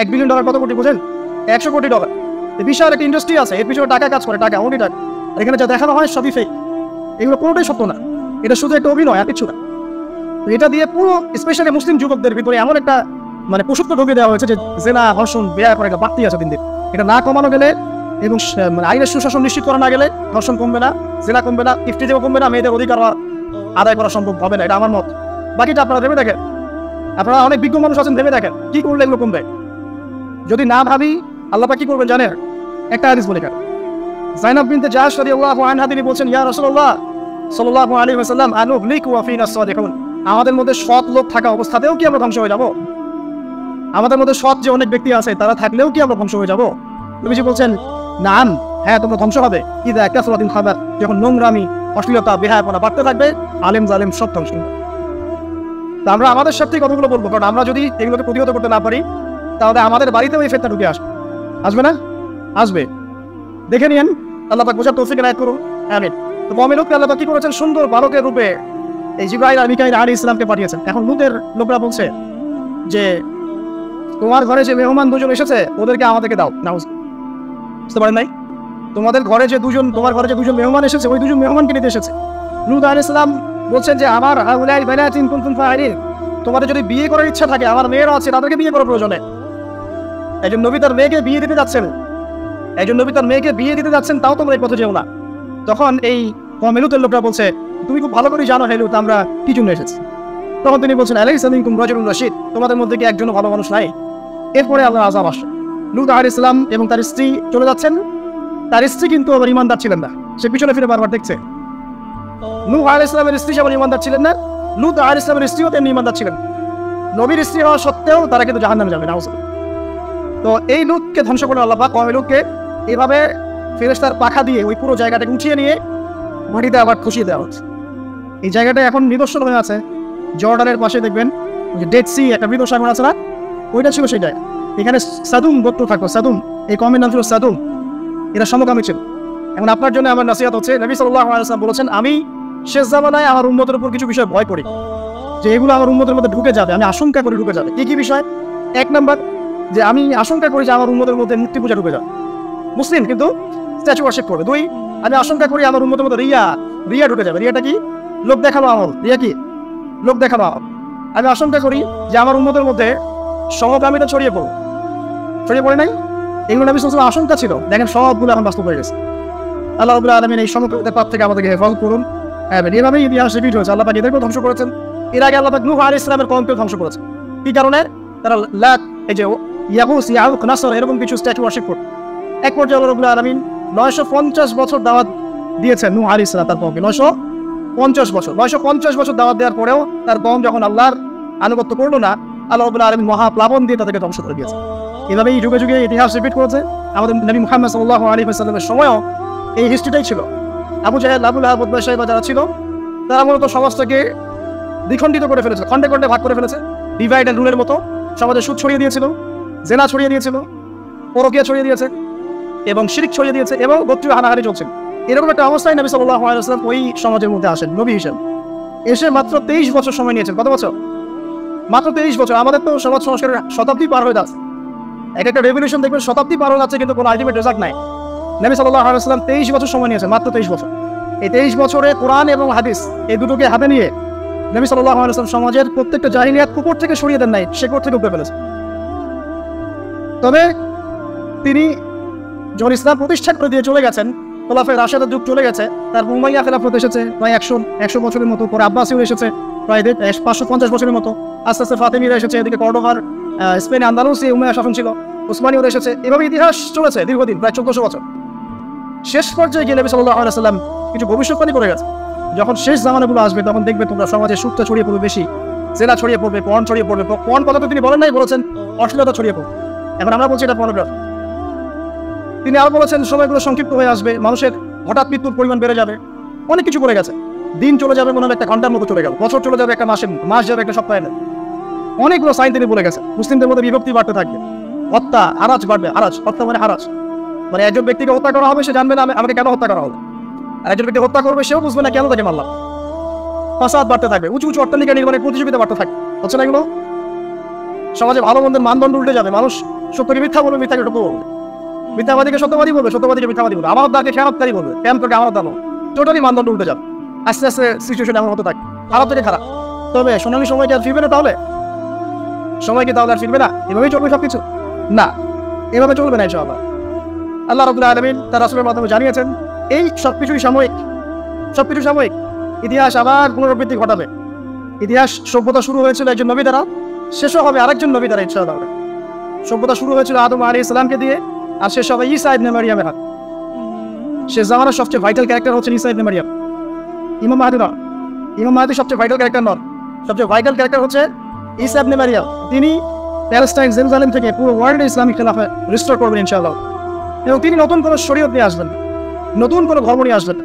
$1 billion কত কোটি বোঝেন? $100 কোটি। বিশাল একটা ইন্ডাস্ট্রি আছে, এর পিছনে টাকা কাজ করে, টাকা অনেক টাকা। আর এখানে যা দেখানো হয় সবই ফেক, এগুলো কোনোটাই সত্য না, এটা শুধু একটা অভিনয় আর কিছু না। এটা দিয়ে পুরো স্পেশালি মুসলিম যুবকদের ভিতরে এমন একটা মানে পশুত্ব ঢুকে দেওয়া হয়েছে যে জেনা, ধর্ষণ, বেয়া করে একটা বাড়তি আছে দিন দিন। এটা না কমানো গেলে এবং মানে আইনের সুশাসন নিশ্চিত করা না গেলে ধর্ষণ কমবে না, জেনা কমবে না, ইফতিজিও কমবে না, মেয়েদের অধিকার আদায় করা সম্ভব হবে না। এটা আমার মত। বাকিটা আপনারা ভেবে দেখেন, আপনারা অনেক বিজ্ঞ মানুষ আছেন, ভেবে দেখেন কি করলে এগুলো কমবে। যদি না ভাবি আল্লাহ পাক কি করবেন জানেন? একটা হাদিস বলে কেন, যায়েনব বিনতে জাহশ রাদিয়াল্লাহু আনহা তিনি বলছেন, ইয়া রাসূলুল্লাহ সাল্লাল্লাহু আলাইহি ওয়াসাল্লাম, আনুহলিকু ওয়া ফিনা সাদিকুন, আমাদের মধ্যে সৎ লোক থাকা অবস্থাতেও কি আমরা ধ্বংস হয়ে যাব? আমাদের মধ্যে সৎ যে অনেক ব্যক্তি আছে তারা থাকলেও কি আমরা ধ্বংস হয়ে যাব? নবীজি বলছেন, নাম, হ্যাঁ তোমরা ধ্বংস হবে। ইদা কাসরাতিন খাবার, যখন নোংরামি, অশ্লীলতা, বেহায়াপনা বাড়তে থাকবে, আলেম জালেম সব ধ্বংস হবে। তা আমরা আমাদের সাথে কতগুলো বলবো, কারণ আমরা যদি এগুলোকে প্রতিহত করতে না পারি তাহলে আমাদের বাড়িতেও এই ফেতনা ঢুকে আসবে না? আসবে। দেখে নিয়েন, আল্লাহ পাক বোঝার তৌফিক এনায়েত করুন, আমিন। তো কওমে লূতকে আল্লাহ পাক কি করেছেন? সুন্দর বালকের রূপে এই জিবরাইল আর মিকাইল আলাইহিস সালামকে পাঠিয়েছেন। এখন লূতের লোকরা বলছে যে তোমার ঘরে যে মেহমান দুজন এসেছে ওদেরকে আমাদেরকে দাও। নাউজ, বুঝতে পারেন নাই? তোমার ঘরে যে দুজন মেহমান এসেছে ওই দুজন মেহমানকে নিতে এসেছে। লূত আলাইহিস সালাম বলছেন যে আমার হাউলাই বানাতিন কুনতুম ফাইলিন, তোমাদের যদি বিয়ে করার ইচ্ছা থাকে, আমার মেয়েরা আছে, তাদেরকে বিয়ে করার প্রয়োজনে। একজন নবী তার মেয়েকে বিয়ে দিতে যাচ্ছেন, তাও তোমরা এই পথে যেও না। তখন এই কওমে লূতের লোকরা বলছে, তুমি খুব ভালো করে জানো হে লূত আমরা কি জন্য এসেছি। তখন তিনি বলছেন, আলাইসা মিনকুম রাজুলুন রাশীদ, তোমাদের মধ্যে কি একজনও ভালো মানুষ নাই? এরপরে আল্লাহর আযাব আসে। লূত আলাইহিস সালাম এবং তার স্ত্রী চলে যাচ্ছেন। তার স্ত্রী কিন্তু আবার ঈমানদার ছিলেন না, সে পিছনে ফিরে বারবার দেখছে। নূহ আলাইহিস সালামের স্ত্রী যেমন ঈমানদার ছিলেন না, লূত আলাইহিস সালামের স্ত্রীও তেমনি ঈমানদার ছিলেন। নবীর স্ত্রী হওয়া সত্ত্বেও তারা কিন্তু জাহান্নামে যাবে। নাউজুবিল্লাহ। তো এই লূতকে ধ্বংস করে আল্লাহ পাক কওমে লূতকে এইভাবে ফেরেশতার পাখা দিয়ে ওই পুরো জায়গাটাকে উঠিয়ে নিয়ে মাটিতে আবার খুশিয়ে দেওয়া হচ্ছে। এই জায়গাটা এখন নিদর্শন হয়ে আছে। জর্ডানের পাশে দেখবেন যে ডেড সি, একটা মৃত সাগর আছে না, ওইটা ছিল সেই জায়গা। এখানে সাদুম গোত্র থাকতো, সাদুম, এই কওমের নাম ছিল সাদুম, এরা সমকামী ছিল। এখন আপনার জন্য আমার নসিহত হচ্ছে, নবী সাল্লাল্লাহু আলাইহি ওয়াসাল্লাম বলেছেন, আমি শেষ জামানায় আমার উম্মতের উপর কিছু বিষয় ভয় করি যে এগুলো আমার উম্মতের মধ্যে ঢুকে যাবে, আমি আশঙ্কা করি ঢুকে যাবে। কি বিষয়? এক নম্বর, যে আমি আশঙ্কা করি যে আমার উম্মতের মধ্যে মূর্তি পূজা ঢুকে যাবে, মুসলিম কিন্তু স্ট্যাচু ওয়ার্শিপ করবে। দুই, আমি আশঙ্কা করি আমার উম্মতের মধ্যে রিয়া ঢুকে যাবে। রিয়াটা কি? লোক দেখানো আমল। রিয়া কি? লোক দেখানো আমল। আমি আশঙ্কা করি যে আমার উম্মতের মধ্যে সমকামিতা ছড়িয়ে পড়ে নাই। এগুলো নবী সাল্লাল্লাহু আলাইহি ওয়াসাল্লাম আশঙ্কা ছিল, দেখেন সবগুলো এখন বাস্তব হয়ে গেছে। আল্লাহ রাব্বুল আলামিন এই সমকামিতার পাপ থেকে আমাদেরকে হেফাজত করুন। এভাবেই ইতিহাস রিপিট হয়েছে। আল্লাহ পাক এদেরকেও ধ্বংস করেছেন। এর আগে আল্লাহ পাক নূহ আলাইহিস সালামের কওমকেও ধ্বংস করেছেন। কি কারণে? তারা লাত, এই যে ইয়াগুস, ইয়াউক, নাসর, এরকম কিছু স্ট্যাচু ওয়ার্শিপ করত। এক পর্যায়ে আল্লাহ রাব্বুল আলামিন 950 বছর দাওয়াত দিয়েছেন নূহ আলাইহিস সালাম তার কওমকে। 950 বছর দাওয়াত দেওয়ার পরেও তার কওম যখন আল্লাহর আনুগত্য করলো না, আল্লাহ রাব্বুল আলামিন মহাপ্লাবন দিয়ে তাদেরকে ধ্বংস করে দিয়েছে। এভাবেই যুগে যুগে ইতিহাস রিপিট করেছে। আমাদের নবী মুহাম্মদ সাল্লাল্লাহু আলাইহি ওয়াসাল্লামের সময়ও এই হিস্ট্রিটাই ছিল। আবু জাহেল, আবু লাহাব, উতবা, শাইবা যারা ছিল তারা মূলত সমাজটাকে দ্বিখণ্ডিত করে ফেলেছে, খণ্ডে খণ্ডে ভাগ করে ফেলেছে। ডিভাইড অ্যান্ড রুলের মতো সমাজে সুদ ছড়িয়ে দিয়েছিল, জেনা ছড়িয়ে দিয়েছিল, পরকীয়া ছড়িয়ে দিয়েছে এবং শিরক ছড়িয়ে দিয়েছে এবং গোত্রীয় হানাহানি চলছিল। এরকম একটা অবস্থায় নবী সাল্লাল্লাহু আলাইহি ওয়াসাল্লাম ওই সমাজের মধ্যে আসেন নবী হিসেবে। এসে মাত্র 23 বছর সময় নিয়েছেন। কত বছর? মাত্র 23 বছর। আমাদের তো সমাজ সংস্কারের শতাব্দী পার হয়ে যাচ্ছে। একটা রেভলিউশন দেখবেন শতাব্দী পার হয়ে যাচ্ছে, কিন্তু কোনো আলটিমেট রেজাল্ট নাই। নবী সাল্লাল্লাহু আলাইহি ওয়াসাল্লাম 23 বছর সময় নিয়েছেন, মাত্র 23 বছর। এই 23 বছরে কোরআন এবং হাদিস এই দুটোকে হাতে নিয়ে নবী সাল্লাল্লাহু আলাইহি ওয়াসাল্লাম সমাজের প্রত্যেকটা জাহিলিয়াত কুকুর থেকে সরিয়ে দেন নাই, শেকড় থেকে উপড়ে ফেলেছেন। তবে তিনি যখন ইসলাম প্রতিষ্ঠা করে দিয়ে চলে গেছেন, খোলাফায়ে রাশেদের যুগ চলে গেছে, তারপর উমাইয়া খেলাফত এসেছে প্রায় 100 বছরের মতো, পরে আব্বাসীয় এসেছে প্রায় 550 বছরের মতো, আস্তে আস্তে ফাতেমিরা এসেছে, এদিকে কর্ডোভার, স্পেনে আন্দালুসে উমাইয়া শাসন ছিল, উসমানীয়রা এসেছে। এভাবে ইতিহাস চলেছে দীর্ঘদিন, প্রায় 1400 বছর। শেষ পর্যায়ে গিয়ে নবী সাল্লাল্লাহু আলাইহি ওয়াসাল্লাম কিছু ভবিষ্যৎবাণী করে গেছে। যখন শেষ জামানাগুলো আসবে তখন দেখবে তোমরা সমাজে সুদটা ছড়িয়ে পড়বে বেশি, জেনা ছড়িয়ে পড়বে, পর্ন ছড়িয়ে পড়বে। পর্ন কথা তো তিনি বলেন নাই, বলেছেন অশ্লীলতা ছড়িয়ে পড়বে। এখন আমরা বলছি এটা পর্নোগ্রাফি। তিনি আরো বলেছেন সময়গুলো সংক্ষিপ্ত হয়ে আসবে, মানুষের হঠাৎ মৃত্যুর পরিমাণ বেড়ে যাবে, অনেক কিছু করে গেছে। দিন চলে যাবে মনে হয় একটা ঘন্টার মতো চলে গেল, বছর চলে যাবে একটা মাস যাবে একটা সপ্তাহে, অনেকগুলো সাইন তিনি বলে গেছে। মুসলিমদের মধ্যে বিভক্তি বাড়তে থাকবে, হত্যা, হারাজ বাড়বে। হত্যা মানে হারাজ, মানে একজন ব্যক্তিকে হত্যা করা হবে, সে জানবে না আমাকে কেন হত্যা করা হবে, আর একজন ব্যক্তি হত্যা করবে, সেও বুঝবে না কেন তাকে মারলাম। ফাসাদ বাড়তে থাকবে, উঁচু উঁচু অট্টালিকা নির্মাণের প্রতিযোগিতা বাড়তে থাকবে। হচ্ছে না এগুলো? সমাজে ভালো মন্দের মানদণ্ড উল্টে যাবে, মানুষ সত্যকে মিথ্যা বলবে, মিথ্যাকে সত্য বলবে, মিথ্যাবাদীকে সত্যবাদী বলবে, সত্যবাদীকে মিথ্যাবাদী বলবে, আমানতদারকে খেয়ানতকারী বলবে, খেয়ানতকে আমানতদার বলবে। টোটালি মানদণ্ড উল্টে যাবে। আস্তে আস্তে সিচুয়েশন এমন হতে থাকে, খারাপ থেকে খারাপ। তবে সোনালী সময় কি আর ফিরবে না? তাহলে সময় কি তাহলে আর ফিরবে না? এভাবেই চলবে সবকিছু? না, এভাবে চলবে না ইনশাআল্লাহ। আল্লাহ রাব্বুল আলামিন তার রাসূলের মাধ্যমে জানিয়েছেন এই সবকিছুই সাময়িক, সবকিছু সাময়িক। ইতিহাস আবার পুনরাবৃত্তি ঘটাবে। ইতিহাস সভ্যতা শুরু হয়েছিল একজন নবী দ্বারা, শেষও হবে আরেকজন নবী দ্বারা ইনশাআল্লাহ। সভ্যতা শুরু হয়েছিল আদম আলাইহিস সালামকে দিয়ে, আর শেষ হবে ঈসা ইবনে মারইয়ামের হাতে। শেষ জামানার সবচেয়ে ভাইটাল ক্যারেক্টার হচ্ছে ঈসা ইবনে মারইয়াম। ইমাম মাহদী নন, ইমাম মাহদী সবচেয়ে ভাইটাল ক্যারেক্টার নন, সবচেয়ে ভাইটাল ক্যারেক্টার হচ্ছে ঈসা ইবনে মারইয়াম। তিনি প্যালেস্টাইন জেরুজালেম থেকে পুরো ওয়ার্ল্ডে ইসলামিক খেলাফত রিস্টোর করবেন ইনশাআল্লাহ। এবং তিনি নতুন কোনো শরীয়ত নিয়ে আসবেন, নতুন কোনো ধর্ম নিয়ে আসবেন,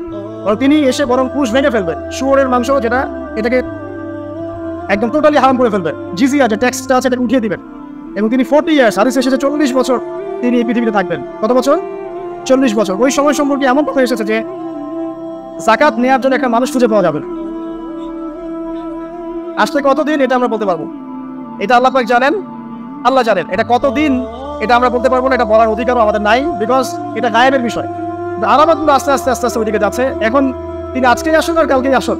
বরং তিনি এসে বরং ক্রুশ ভেঙে ফেলবেন। শুয়োরের মাংস যেটা, এটাকে একদম টোটালি হারাম করে ফেলবেন। জিজিয়া যে ট্যাক্সটা আছে এটাকে উঠিয়ে দিবেন। এবং তিনি 40 ইয়ার্স, হাদিসে এসেছে 40 বছর তিনি এই পৃথিবীতে থাকবেন। কত বছর? 40 বছর। ওই সময় সম্পর্কে এমন কথা এসেছে যে যাকাত নেওয়ার জন্য একটা মানুষ খুঁজে পাওয়া যাবে না। আসলে কতদিন এটা আমরা বলতে পারবো? এটা আল্লাহ পাক জানেন, আল্লাহ জানেন। এটা কতদিন এটা আমরা বলতে পারবো না, এটা বলার অধিকারও আমাদের নাই, বিকজ এটা গায়েবের বিষয়। আলামতগুলো আস্তে আস্তে আস্তে আস্তে ওইদিকে যাচ্ছে। এখন তিনি আজকেই আসুন আর কালকেই আসুন,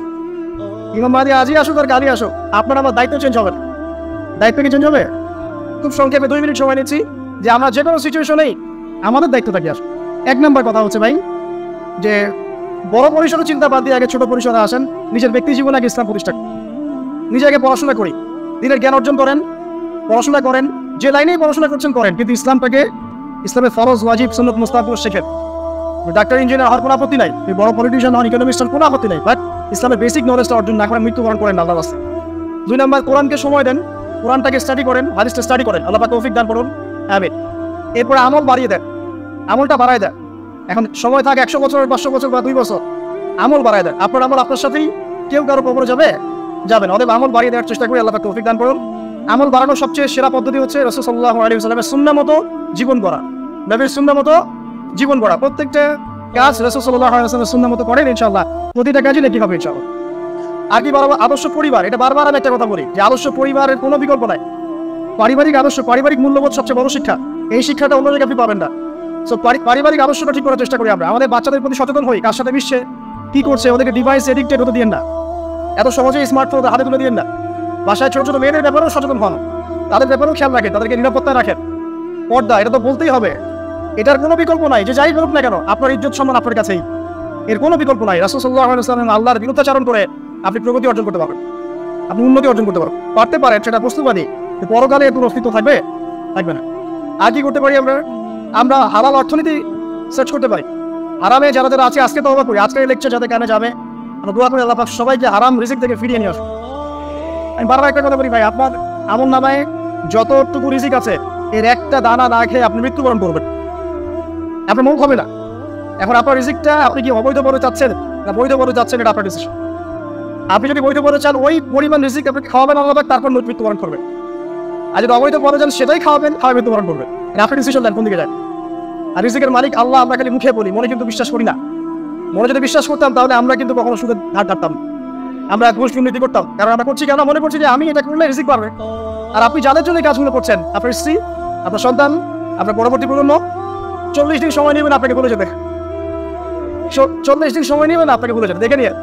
ইমাম মাহদী আজই আসুক আর কালই আসুক, আপনার আমার দায়িত্ব চেঞ্জ হবে না। দায়িত্ব কি চেঞ্জ হবে? খুব সংক্ষেপে 2 মিনিট সময় নিচ্ছি যে আমরা যে কোনো সিচুয়েশনেই আমাদের দায়িত্বটা কি আসবে। 1 নম্বর কথা হচ্ছে ভাই যে বড় পরিসরে চিন্তা বাদ দিয়ে আগে ছোট পরিসরে আসেন। নিজের ব্যক্তি জীবনে আগে ইসলাম প্রতিষ্ঠা করেন, নিজে আগে পড়াশোনা করি, দিনের জ্ঞান অর্জন করেন, পড়াশোনা করেন, যে লাইনেই পড়াশোনা করছেন করেন, কিন্তু ইসলামটাকে, ইসলামের ফরজ ওয়াজিব সুন্নাত মুস্তাহাব শেখেন। ডাক্তার ইঞ্জিনিয়ার হওয়ার কোনো আপত্তি নাই, বড় পলিটিশিয়ান হন, ইকোনমিস্ট হন, কোনো আপত্তি নাই, বাট ইসলামের বেসিক নলেজটা অর্জন না করে মৃত্যুবরণ করেন আল্লাহর রাস্তায়। 2 নম্বর, কোরআনকে সময় দেন, কোরআনটাকে স্টাডি করেন, হাদিসটা স্টাডি করেন। আল্লাহ পাক তৌফিক দান করুন, আমিন। এরপরে আমল বাড়িয়ে দেন, আমলটা বাড়ায় দেন। এখন সময় থাকে 100 বছর, 500 বছর বা 2 বছর, আমল বাড়ায় দেন। আপনার আমল আপনার সাথেই, কেউ কারো কবরে যাবে যাবেন। অতএব আমল বাড়িয়ে দেওয়ার চেষ্টা করি, আল্লাহ পাক তৌফিক দান করুন। আমল বাড়ানোর সবচেয়ে সেরা পদ্ধতি হচ্ছে রাসূল সাল্লাল্লাহু আলাইহি ওয়াসাল্লামের সুন্নাহ মতো জীবন গড়া, নবীর সুন্নাহ মতো জীবন গড়া। প্রত্যেকটা কাজ রাসূল সাল্লাল্লাহু আলাইহি ওয়াসাল্লামের সুন্নাহ মতো করেন ইনশাআল্লাহ, প্রতিটা কাজই নেকি হবে ইনশাআল্লাহ। আর কি বলবো? আদর্শ পরিবার, এটা বারবার আমি একটা কথা বলি যে আদর্শ পরিবারের কোনো বিকল্প নাই। পারিবারিক আদর্শ, পারিবারিক মূল্যবোধ সবচেয়ে বড় শিক্ষা। এই শিক্ষাটা অন্য জায়গায় আপনি পাবেন না। সো পারিবারিক আদর্শটা ঠিক করার চেষ্টা করি আমরা। আমাদের বাচ্চাদের প্রতি সচেতন হই, কার সাথে মিশছে, কি করছে, ওদেরকে ডিভাইস এডিক্টেড হতে দিয়েন না, এত সহজে স্মার্টফোন হাতে তুলে দিয়েন না। বাসায় ছোট ছোট মেয়েদের ব্যাপারেও সচেতন হন, তাদের ব্যাপারেও খেয়াল রাখেন, তাদেরকে নিরাপত্তায় রাখেন। পর্দা, এটা তো বলতেই হবে, এটার কোনো বিকল্প নাই। যে যাই করুক না কেন, আপনার ইজ্জত সম্মান আপনার কাছেই, এর কোনো বিকল্প নাই। রাসূল সাল্লাল্লাহু আলাইহি ওয়াসাল্লাম আল্লাহর বিরুদ্ধাচরণ করে আপনি প্রগতি অর্জন করতে পারবেন, আপনি উন্নতি অর্জন করতে পারতে পারেন, সেটা বস্তুবাদী। পরকালে এর কোনো অস্তিত্ব থাকবে? থাকবে না। আর কি করতে পারি আমরা? আমরা হালাল অর্থনীতি সার্চ করতে পারি। হারামে যারা যারা আছে আজকে তওবা করি, আজকের লেকচার যাদের কানে যাবে, আমরা দোয়া করি আল্লাহ পাক সবাইকে হারাম রিজিক থেকে ফিরিয়ে নিয়ে আসুন। আমি বারবার একটা কথা বলি ভাই, আপনার আমল নামায় যতটুকু রিজিক আছে এর একটা দানা না খেয়ে আপনি মৃত্যুবরণ করবেন, আপনার মুখ হবে না। এখন আপনার রিজিকটা আপনি কি অবৈধ বড় চাচ্ছেন না বৈধ বড় চাচ্ছেন, এটা আপনার ডিসিশন। আপনি যদি বৈধ বড় চান, ওই পরিমাণ রিজিক আপনি খাওয়াবেন আল্লাহ পাক, তারপর মৃত্যুবরণ করবেন। আর যদি অবৈধ বড় চান, সেটাই খাওয়াবেন, খাওয়াই মৃত্যুবরণ করবেন। আপনি ডিসিশন দেন কোন দিকে যায়। আর রিজিকের মালিক আল্লাহ, আমরা খালি মুখে বলি, মনে কিন্তু বিশ্বাস করি না। মনে যদি বিশ্বাস করতাম তাহলে আমরা কিন্তু কখনো সুদের ধার ধারতাম, আমরা ঘুষ দুর্নীতি করতাম। কারণ আমরা করছি কেন? মনে করছি যে আমি এটা করলে রিজিক পারবে। আর আপনি যাদের জন্য এই কাজগুলো করছেন, আপনার স্ত্রী, আপনার সন্তান, আপনার পরবর্তী প্রজন্ম, 40 দিন সময় নেবেন আপনাকে ভুলে যেতে। 40 দিন সময় নেবেন আপনাকে ভুলে যেতে, দেখে নিয়ে।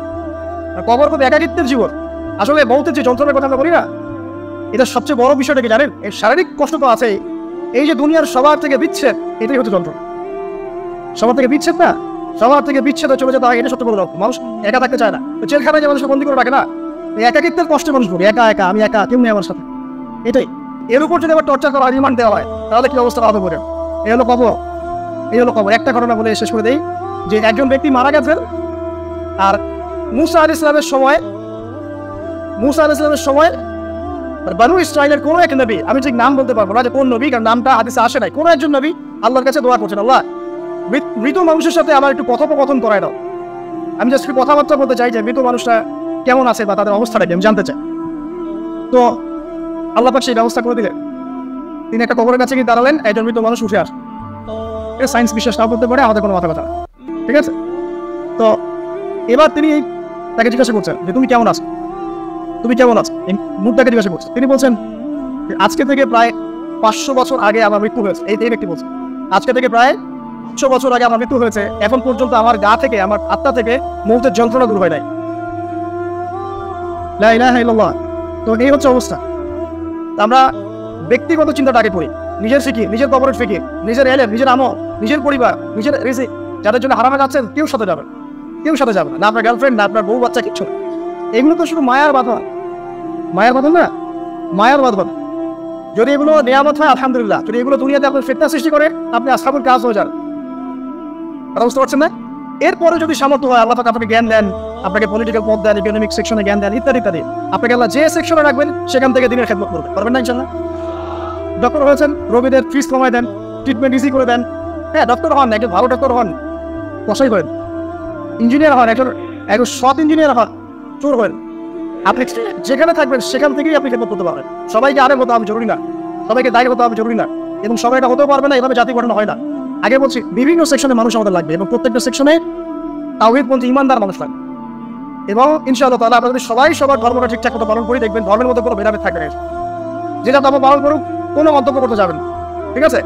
কবর তো একাকিত্বের জীবন। আসলে মৌতের যে যন্ত্রণার কথা আমরা বলি না, এটা সবচেয়ে বড় বিষয়টা কি জানেন? এই শারীরিক কষ্ট তো আছেই, এই যে দুনিয়ার সবার থেকে বিচ্ছেদ, এটাই হচ্ছে যন্ত্রণা। সবার থেকে বিচ্ছেদ না, সবার থেকে বিচ্ছেদে চলে যেতে হয়, এটা সত্যি বড় রকম। মানুষ একা থাকতে চায় না, জেলখানায় যে মানুষকে বন্দি করে রাখে না, এই একাকিত্বের কষ্টে মানুষ বলি একা একা, আমি একা, কেউ নেই আমার সাথে। এটাই, এর উপর যদি আবার টর্চার করা হয়, রিমান্ড দেওয়া হয়, তাহলে কি অবস্থা হবে করে? এই হলো কবর, এই হলো কবর। একটা ঘটনা বলে শেষ করে দেই যে একজন ব্যক্তি মারা গেছেন, আর মুসা আলাইহিস সালামের সময় বানু ইসরাইলের কোন এক নবী, আমি ঠিক নাম বলতে পারবো না যে কোন নবী, কারণ নামটা হাদিসে আসে নাই, কোন একজন নবী আল্লাহর কাছে দোয়া করছেন, আল্লাহ মৃত মানুষের সাথে আমার একটু কথোপকথন করায় দাও। আমি জাস্ট কথাবার্তা বলতে চাই যে মৃত মানুষটা কেমন আছে বা তাদের অবস্থাটা কি আমি জানতে চাই। তো আল্লাহ পাক সেই ব্যবস্থা করে দিলেন। তিনি একটা কবরের কাছে গিয়ে দাঁড়ালেন, একজন মৃত মানুষ উঠে আসে। এটা সায়েন্স বিশ্বাস নাও করতে পারে, আমাদের কোনো মাথা কথা না, ঠিক আছে? তো এবার তিনি তাকে জিজ্ঞাসা করছেন যে তুমি কেমন আছো, তুমি কেমন আছো, এই মুখটাকে জিজ্ঞাসা করছেন। তিনি বলছেন আজকে থেকে প্রায় 500 বছর আগে আমার মৃত্যু হয়েছে। এই ব্যক্তি বলছে আজকে থেকে প্রায় 100 বছর আগে আমার মৃত্যু হয়েছে, এখন পর্যন্ত আমার গা থেকে, আমার আত্মা থেকে মৌতের যন্ত্রণা দূর হয় নাই। লা ইলাহা ইল্লাল্লাহ। তো এই হচ্ছে অবস্থা। আমরা ব্যক্তিগত চিন্তাটা আগে করি, নিজের ফিকির, নিজের কবরের ফিকির, নিজের এলেম, নিজের আমল, নিজের পরিবার, নিজের রিজিক। যাদের জন্য হারামে যাচ্ছেন কেউ সাথে যাবে না, আপনার গার্লফ্রেন্ড না, আপনার বউ বাচ্চা, কিচ্ছু না। এগুলো তো শুধু মায়ার বাঁধন না, মায়ার বাঁধন। যদি এগুলো নিয়ামত হয় আলহামদুলিল্লাহ, যদি এগুলো দুনিয়াতে আপনার ফিতনা সৃষ্টি করে আপনি আসহাবুল কাহফ হয়ে যান। কথা বুঝতে পারছেন না? এরপরে যদি সামর্থ্য হয়, আল্লাহ আপনাকে জ্ঞান দেন, আপনাকে পলিটিক্যাল পদ দেন, ইকোনমিক সেকশনে জ্ঞান দেন, ইত্যাদি ইত্যাদি, আপনাকে আল্লাহ যে সেকশনে রাখবেন সেখান থেকে দিনের খেদমত করবেন, পারবেন না ইনশাল্লাহ? ডক্টর হয়েছেন, রোগীদের ফিস কমায় দেন, ট্রিটমেন্ট ইজি করে দেন। হ্যাঁ, ডক্টর হন, একজন ভালো ডক্টর হন, কষাই করেন। ইঞ্জিনিয়ার হন, একজন সৎ ইঞ্জিনিয়ার হন, চোর হন। আপনি যেখানে থাকবেন সেখান থেকেই আপনি খেদমত করতে পারবেন। সবাইকে আরে হতে হবে জরুরি না, সবাইকে দায়ী হতে হবে জরুরি না, এবং সবাই এটা হতেও পারবে না। এভাবে জাতি গঠন হয় না। আগে বলছি, বিভিন্ন সেকশনে মানুষ আমাদের লাগবে, এবং প্রত্যেকটা সেকশনে তাওহীদপন্থী ইমানদার মানুষ লাগবে। এবং ইনশাআল্লাহ তাআলা আমরা যদি সবাই সবার ধর্মটা ঠিকঠাক মতো পালন করি, দেখবেন ধর্মের মধ্যে কোনো ভেদাভেদ থাকবে না। যেটা ধর্ম পালন করুক, কোনো মন্তব্য করতে যাবেন, ঠিক আছে?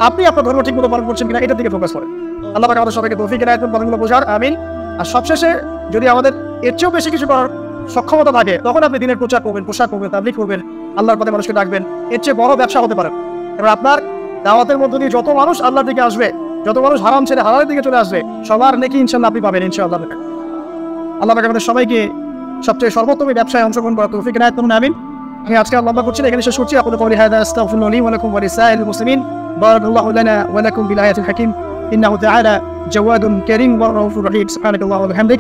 আপনি আপনার ধর্ম ঠিক মতো পালন করছেন কিনা এটার দিকে ফোকাস করেন। আল্লাহ পাক আমাদের সবাইকে তৌফিক এনায়েত করুন, কথাগুলো বোঝার, আমিন। আর সবশেষে যদি আমাদের এর চেয়েও বেশি কিছু করার সক্ষমতা থাকে, তখন আপনি দিনের প্রচার করবেন, প্রসার করবেন, তাবলীগ করবেন, আল্লাহর পথে মানুষকে ডাকবেন। এর চেয়ে বড় ব্যবসা হতে পারে। এবার আপনার দাওয়াতের মধ্য দিয়ে যত মানুষ আল্লাহর দিকে আসবে, যত মানুষ হারাম ছেড়ে হালালের দিকে চলে আসবে, সবার নেকি ইনশাআল্লাহ আপনি পাবেন ইনশাআল্লাহ। আল্লাহ পাক আমাদের সবাইকে সবচেয়ে সর্বোত্তম ব্যবসায় অংশগ্রহণ করার তৌফিক এনায়েত করুন, আমিন। আমি আজকে লম্বা করছি না, এখানে শেষ করছি। আকুলু কওলি হাযা আস্তাগফিরুল্লাহ লি ওয়া লাকুম ওয়া লিসাইরিল মুসলিমিন। বারাকাল্লাহু লানা ওয়া লাকুম বিল আয়াতিল হাকীম। ইন্নাহু তাআলা জাওয়াদুন কারীম ওয়া রাউফুর রহিম। সুবহানাকাল্লাহি ওয়া বিহামদিক।